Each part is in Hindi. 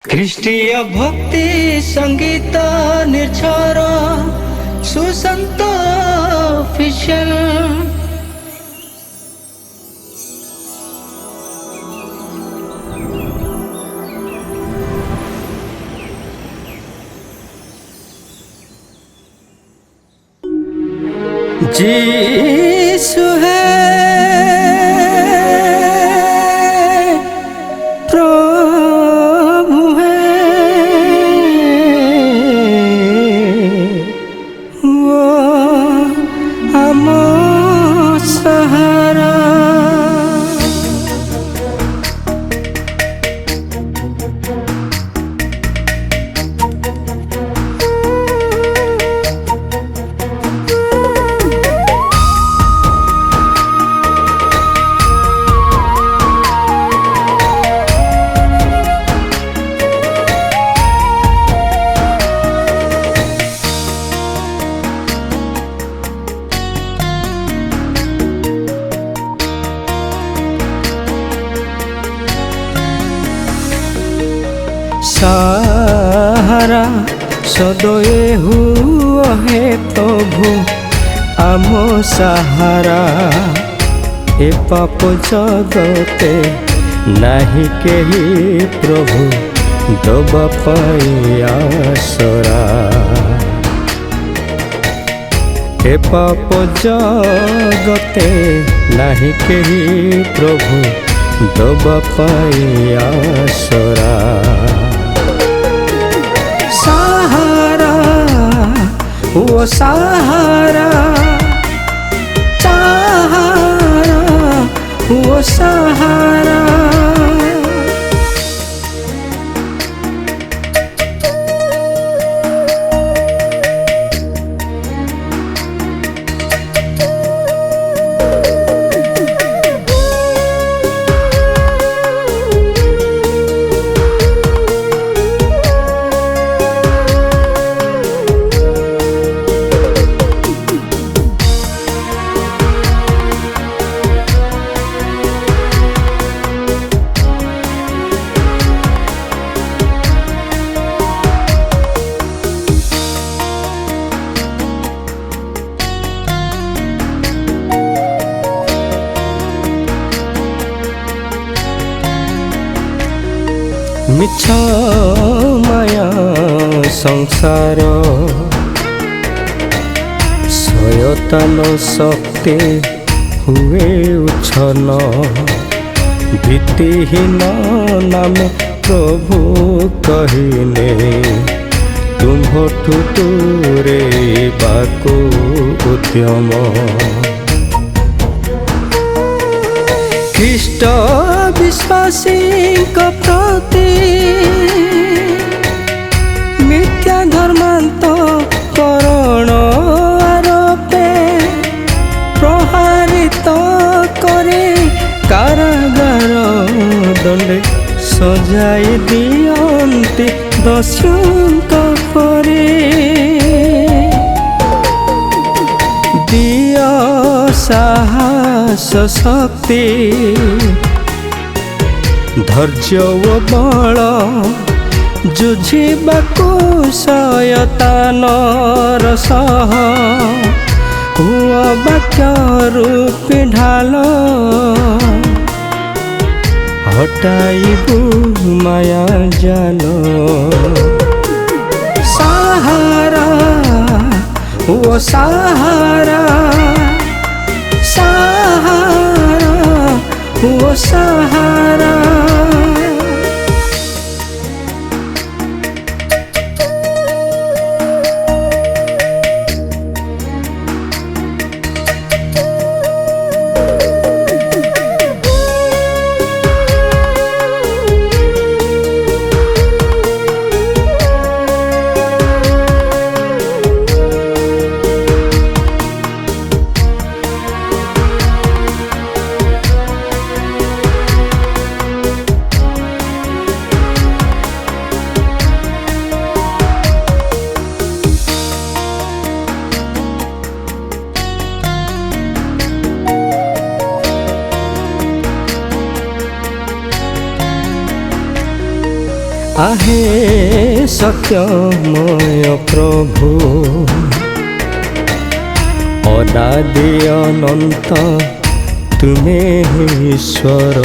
ଖ୍ରୀଷ୍ଟୀୟ ଭକ୍ତି ସଙ୍ଗୀତ ନିର୍ଝର ସୁଶାନ୍ତ ଅଫିସିଆଲ। यीशु है प्रभु है, वो हम सहारा। सहारा सदये हुआ है प्रभु आम सहारा। ए पाप जगते नाही केही प्रभु दबा पाई आसरा। ए पाप जगते नाही केही प्रभु दबा पाई आसरा। सहारा वो सहारा, सहारा वो सहारा। मिछ माया संसार शयतान शक्ति हुए उछन। भीतिहीन नाम प्रभु कहिने तुम्हठु दूरे बाको उद्यम। ख्रीष्ट विश्वासी प्रति मिथ्या धर्मांत करण आरोपे प्रहारित करे कारागार दंडे सजाई दियन्ति दस्युंक परे। दिय साहस शक्ति धैर्य ओ बल जुझिबाकु शयतानर सह। हुआ वाक्य रूपी ढाल हटाइबु माया जाल। सहारा वो सहारा, सहारा वो सहारा। आहे सत्यमय प्रभु अनादि अनंत तुमे ईश्वर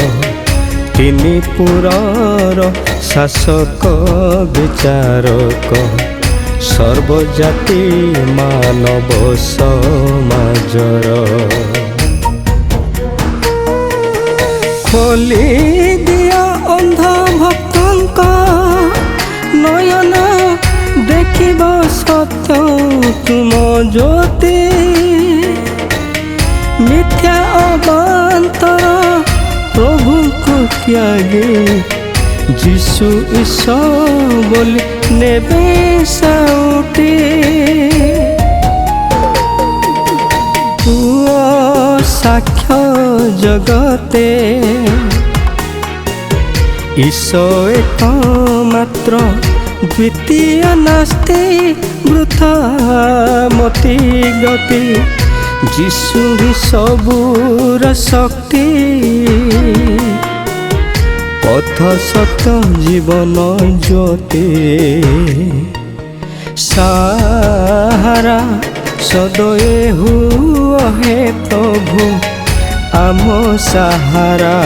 तिनि पुरर शासक विचारक सर्वजाति मानव समाजर खोली दिया अंध भक्तंक नयन देखिब सत्य तुम ज्योति मिथ्या अबांतर प्रभु को त्यागे जीशु ईश्वर बोली नेबे साउटी साक्ष्य जगते ईशो एक मात्र द्वितीय नास्ति वृथा मति गति जीशु ही सबूर शक्ति पथ सत्य जीवन ज्योति सहारा सदये हुआ है प्रभु आम सहारा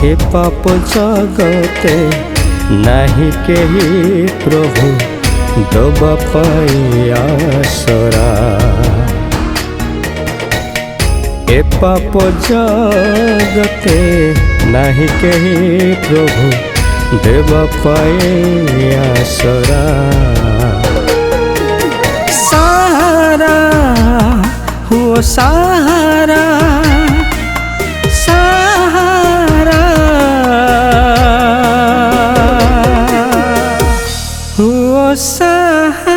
ए पाप जगते नहीं केही प्रभु दबा पाई आसरा ए पाप जगते नहीं केही प्रभु देवा पाई आसरा सहारा हुआ सहारा सहारा हुआ सहारा।